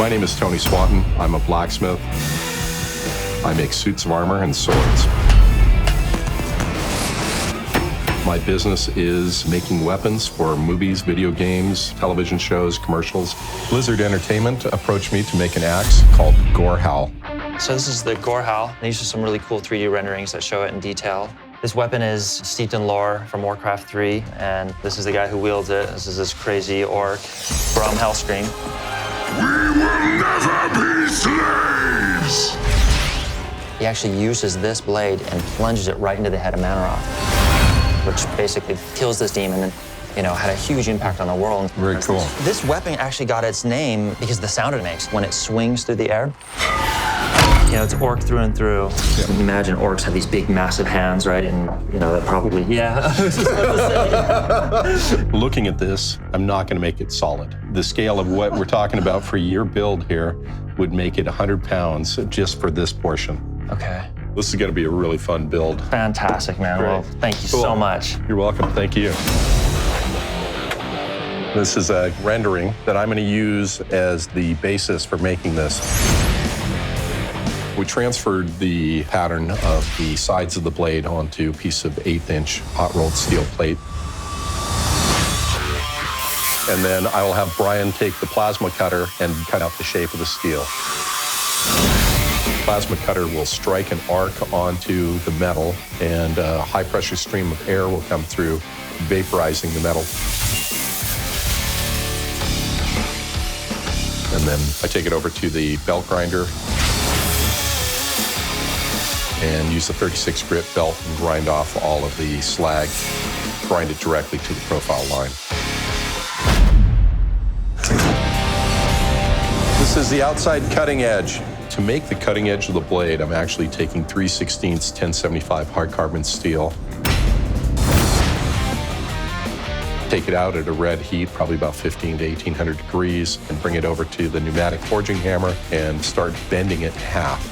My name is Tony Swatton. I'm a blacksmith. I make suits of armor and swords. My business is making weapons for movies, video games, television shows, commercials. Blizzard Entertainment approached me to make an axe called Gorehowl. So this is the Gorehowl. These are some really cool 3D renderings that show it in detail. This weapon is steeped in lore from Warcraft 3, and this is the guy who wields it. This is this crazy orc, Grommash Hellscream. We will never be slaves! He actually uses this blade and plunges it right into the head of Azeroth, which basically kills this demon and, had a huge impact on the world. Very cool. This weapon actually got its name because of the sound it makes when it swings through the air. It's orc through and through. Yeah. Imagine orcs have these big, massive hands, right? And, that probably, yeah. I was just about to say. Looking at this, I'm not going to make it solid. The scale of what we're talking about for your build here would make it 100 pounds just for this portion. Okay. This is going to be a really fun build. Fantastic, man. Great. Well, thank you so much. You're welcome. Thank you. This is a rendering that I'm going to use as the basis for making this. We transferred the pattern of the sides of the blade onto a piece of 1/8-inch hot-rolled steel plate. And then I will have Brian take the plasma cutter and cut out the shape of the steel. Plasma cutter will strike an arc onto the metal, and a high-pressure stream of air will come through, vaporizing the metal. And then I take it over to the belt grinder and use the 36 grit belt and grind off all of the slag, grind it directly to the profile line. This is the outside cutting edge. To make the cutting edge of the blade, I'm actually taking 3/16 1075 hard carbon steel. Take it out at a red heat, probably about 15 to 1800 degrees, and bring it over to the pneumatic forging hammer and start bending it in half.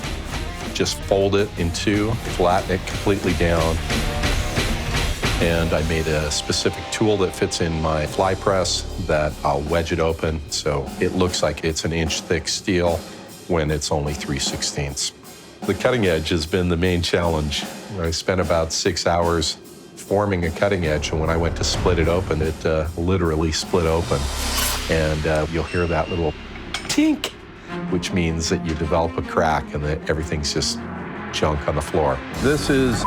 Just fold it in two, flatten it completely down. And I made a specific tool that fits in my fly press that I'll wedge it open so it looks like it's 1 inch thick steel when it's only 3/16. The cutting edge has been the main challenge. I spent about 6 hours forming a cutting edge, and when I went to split it open, it literally split open. And you'll hear that little tink, which means that you develop a crack and that everything's just junk on the floor. This is,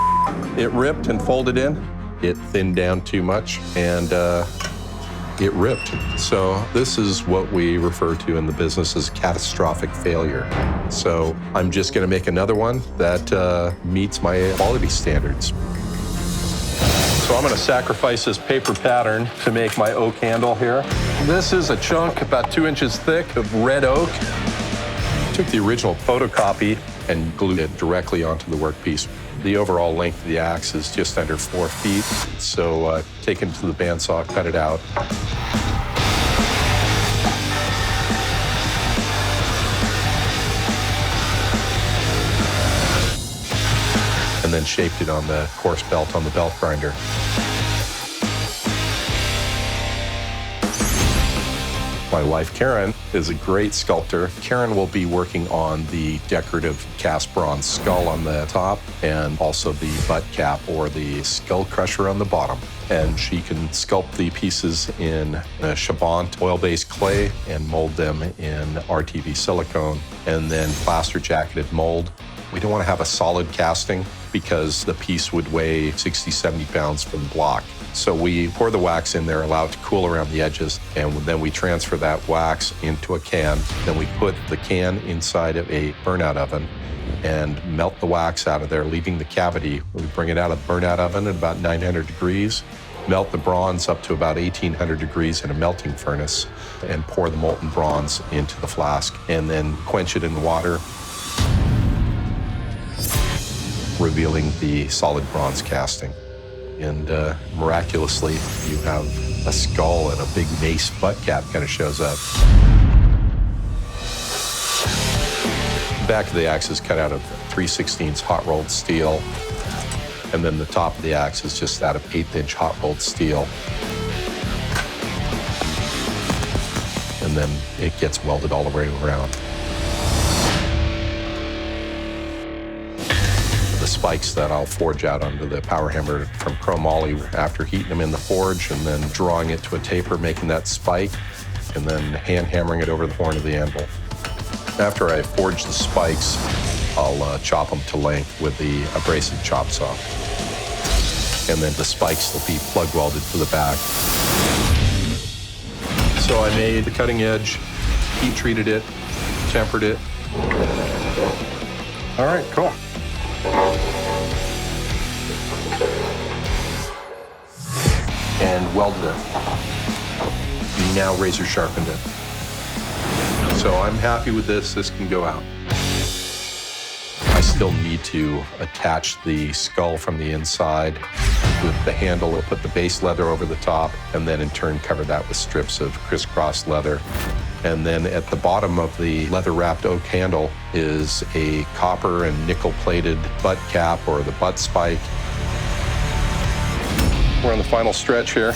it ripped and folded in. It thinned down too much and it ripped. So this is what we refer to in the business as catastrophic failure. So I'm just gonna make another one that meets my quality standards. So I'm gonna sacrifice this paper pattern to make my oak handle here. This is a chunk about 2 inches thick of red oak. Took the original photocopy and glued it directly onto the workpiece. The overall length of the axe is just under 4 feet. So take it to the bandsaw, cut it out. And then shaped it on the coarse belt on the belt grinder. My wife, Karen, is a great sculptor. Karen will be working on the decorative cast bronze skull on the top and also the butt cap or the skull crusher on the bottom. And she can sculpt the pieces in a Chabant oil-based clay and mold them in RTV silicone and then plaster jacketed mold. We don't want to have a solid casting because the piece would weigh 60, 70 pounds from the block. So we pour the wax in there, allow it to cool around the edges, and then we transfer that wax into a can. Then we put the can inside of a burnout oven and melt the wax out of there, leaving the cavity. We bring it out of the burnout oven at about 900 degrees, melt the bronze up to about 1800 degrees in a melting furnace, and pour the molten bronze into the flask, and then quench it in water, revealing the solid bronze casting. And miraculously, you have a skull and a big mace butt cap kind of shows up. The back of the axe is cut out of 3/16 hot-rolled steel, and then the top of the axe is just out of 1/8-inch hot-rolled steel. And then it gets welded all the way around. The spikes that I'll forge out onto the power hammer from chromoly after heating them in the forge and then drawing it to a taper, making that spike, and then hand hammering it over the horn of the anvil. After I forge the spikes, I'll chop them to length with the abrasive chop saw. And then the spikes will be plug welded to the back. So I made the cutting edge, heat treated it, tempered it. All right, cool. And welded it. Now razor sharpened it. So I'm happy with this. This can go out. I still need to attach the skull from the inside with the handle. I'll put the base leather over the top and then in turn cover that with strips of crisscross leather. And then at the bottom of the leather-wrapped oak handle is a copper and nickel-plated butt cap or the butt spike. We're on the final stretch here.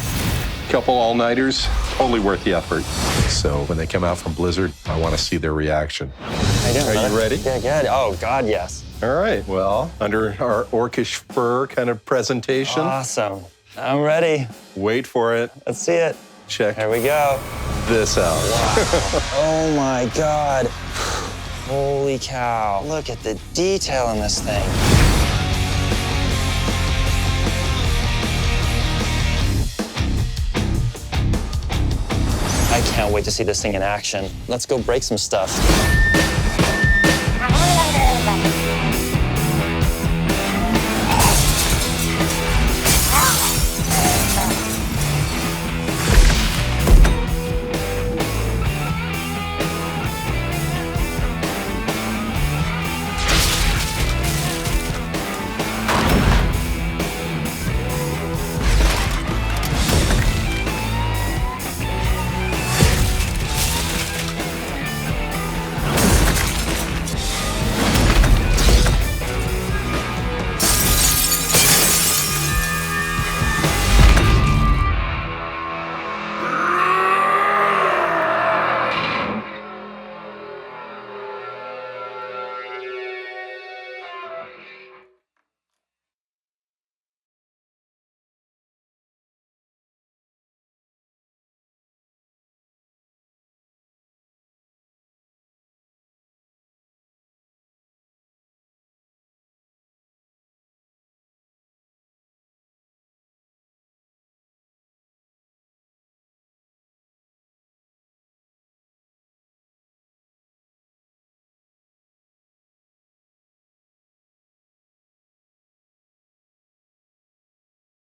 Couple all-nighters, totally worth the effort. So when they come out from Blizzard, I want to see their reaction. Are you ready? Yeah, good. Oh, God, yes. All right, well, under our orcish fur kind of presentation. Awesome. I'm ready. Wait for it. Let's see it. Check Here we go. this out. Wow. Oh, my God. Holy cow. Look at the detail in this thing. I can't wait to see this thing in action. Let's go break some stuff.